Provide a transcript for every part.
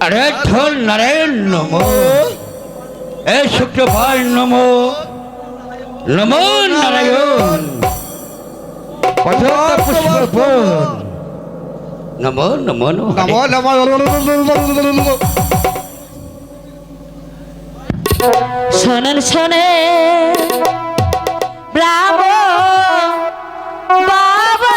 अरे धन नारायण नमो ए शुक्रवार नमो नमो नारायण पदार्थ पुष्प नमो नमो नमो नमो শোনেন শোনে ব্রাহ্মণ বাবা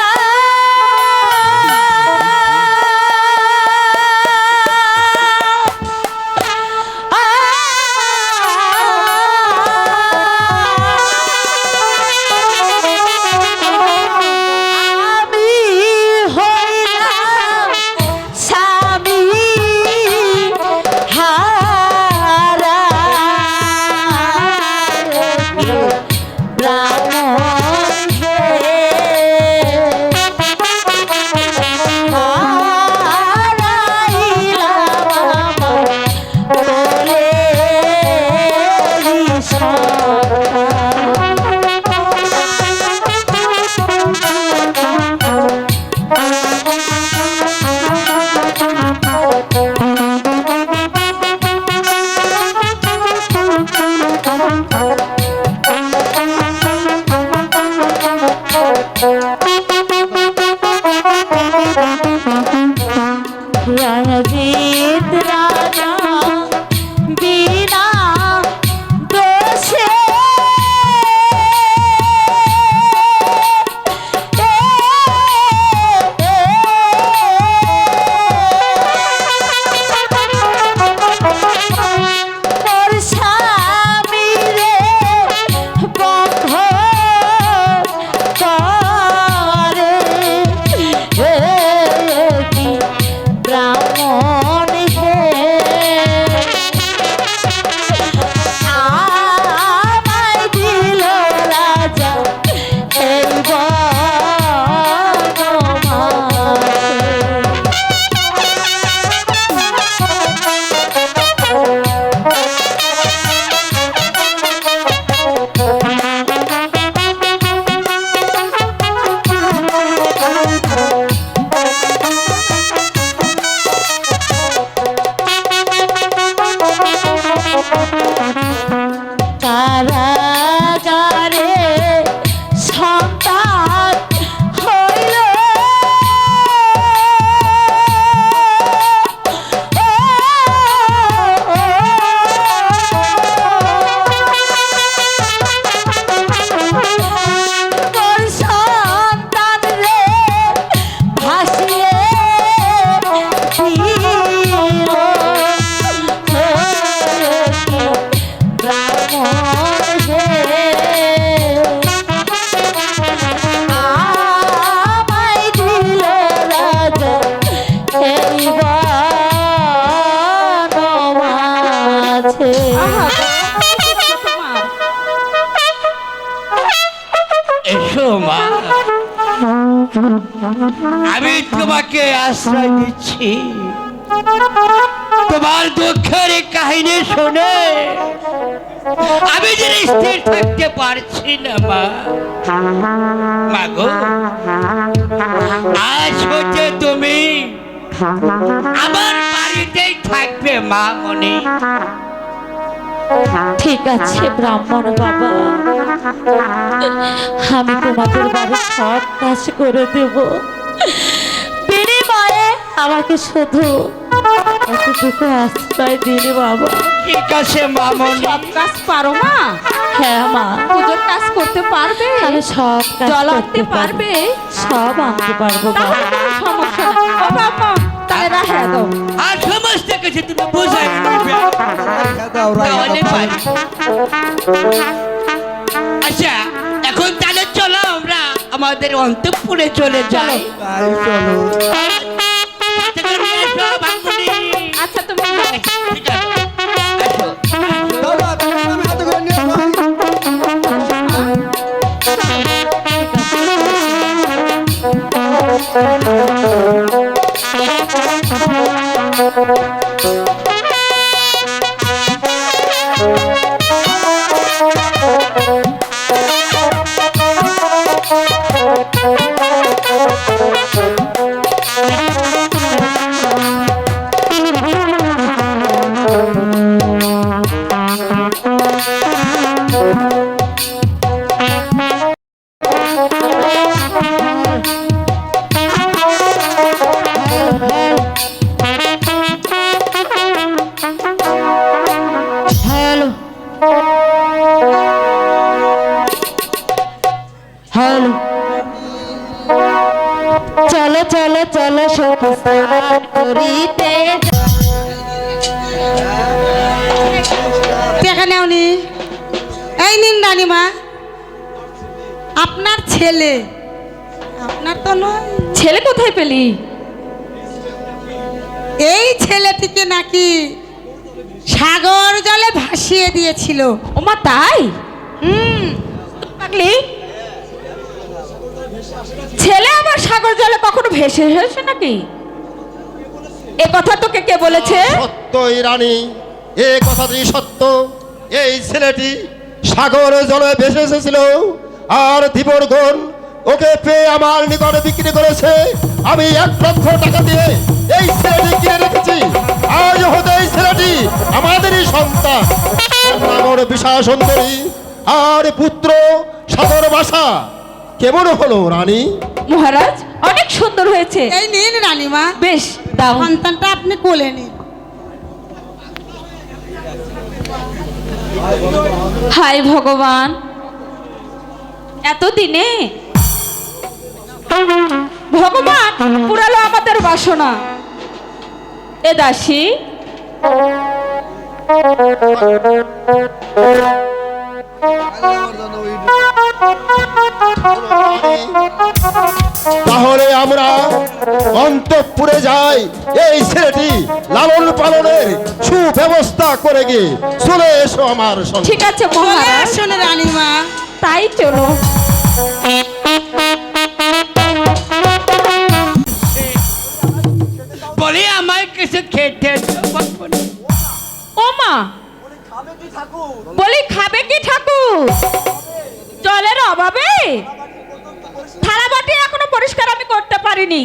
আমি তোমাকে আশ্রয় দিচ্ছি তোমার দুঃখের কাহিনী শুনে আমি যে স্থির থাকতে পারছি না মা মাগো আজ হতে তুমি আমার বাড়িতেই থাকবে মা মনি ঠিক আছে ব্রাহ্মণ বাবা আমি তোমাদের বাড়ি সব কাজ করে দেব বিনিময়ে আমাকে শুধু একটুকু আশ্রয় দিলে বাবা ঠিক আছে মা মনি সব কাজ পারো মা হ্যাঁ মা পুজোর কাজ করতে পারবে আমি সব কাজ জল করতে আনতে পারবে সব আনতে পারবো বাবা তাহলে কোনো সমস্যা নেই ও বাবা তাহলে রাখা দাও আর সমস্ত কিছু তুমি বোঝাই নিবে তাহলে পারি। আচ্ছা এখন তাহলে চলো আমরা আমাদের অন্তঃপুরে চলে যাই চলো আচ্ছা তুমি ঠিক আছে নেওনি। এই নিন রানীমা, আপনার ছেলে। আপনার তো নয়। ছেলে কোথায় পেলি? এই ছেলেটিকে নাকি সাগর জলে ভাসিয়ে দিয়েছিল। ওমা তাই? পাগলি, ছেলে আবার সাগর জলে কখনো ভেসে এসেছে নাকি? এ কথা তোকে কে বলেছে? সত্যই রানী, এ কথাটি সত্য। এই ছেলেটি সাগর জলে ভেসে এসেছিল, আর ধীবরগণ ওকে পেয়ে আমার নিকটে বিক্রি করেছে। আমি 1 লক্ষ টাকা দিয়ে এই ছেলেটি কিনে রেখেছি। আজ হতে এই ছেলেটি আমাদেরই সন্তান। নাগর বিশা সুন্দরী আর পুত্র সাগর ভাষা কেমন হলো রানী? মহারাজ, অনেক সুন্দর হয়েছে। এই নিন রানীমা, বেশ, দাও। সন্তানটা আপনি কোলে নিন। হায় ভগবান, এতদিনে ভগবান পুরালো আমাদের বাসনা। এ দাসী, তাহলে আমরা অন্তঃপুরে যাই। এই ছেলেটি লালন পালনের সুব্যবস্থা করে গিয়ে চলে এসো আমার সঙ্গে। ঠিক আছে চলে মহারাজ, আসুন রানীমা। তাই চলো। বলি আমায় কিছু খেতে দাও। ও মা, বলি খাবে কি ঠাকুর? জলের অভাবে থালা বাটি এখনো পরিষ্কার আমি করতে পারিনি,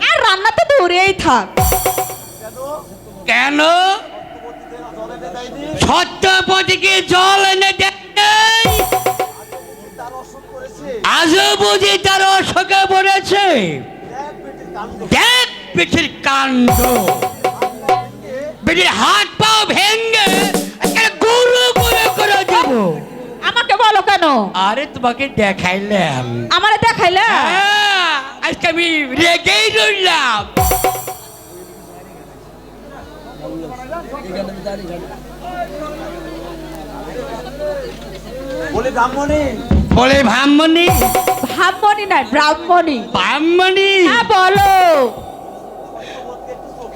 আর রান্না তো দূরেই থাক। কেন সত্যপতিকে জল এনে দেয় নাই? আজও বুঝি তার অসুখে পড়েছে। দেখ পিঠির কাণ্ড, বেটির হাত পাও ভেঙ্গে একটা গুরু করে করে দেব। আমাকে বলো কেন? আরে তোমাকে দেখাইলাম। আমারে দেখাইলে? হ্যাঁ, আজকে আমি রেগেই রইলাম। বলে ব্রাহ্মণী, ব্রাহ্মণী না, ব্রাহ্মণী। ব্রাহ্মণী, হ্যাঁ বলো।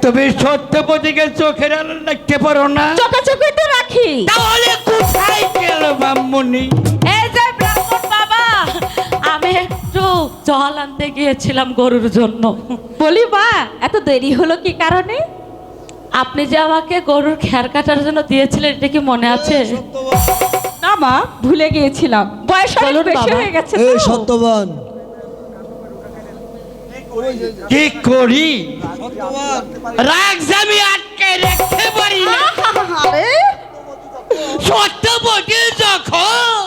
তুমি সত্যপতিকে চোখের আলো দেখতে পারো না? চোখে চোখে তো রাখি। তাহলে কোথায় গেল ব্রাহ্মণী? এই যে ব্রাহ্মণ বাবা, আমি একটু জল আনতে গিয়েছিলাম গরুর জন্য। বলি মা, এত দেরি হলো কি কারণে? আপনি যে আমাকে গরুর খেয়ার কাটার জন্য দিয়েছিলেন, এটা কি মনে আছে? না মা, ভুলে গিয়েছিলাম, বয়স অনেক বলুন বেশি বাবা। হয়ে গেছে এই তো। সত্যবান, কি করি? রাগ যে আমি আটকে রাখতে পারি না। আরে সত্যপতি যখন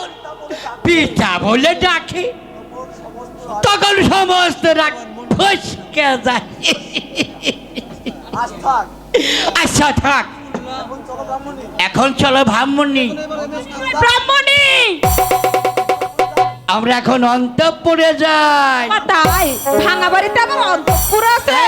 পিতা বলে ডাকে, তখন সমস্ত রাগ ফসকে যায়। আচ্ছা থাক, এখন চলো ব্রাহ্মণী। ব্রাহ্মণী, আমরা এখন অন্তঃপুরে যাই। মা তাই ভাঙা বাড়িতে আমার অন্তঃপুর আছে।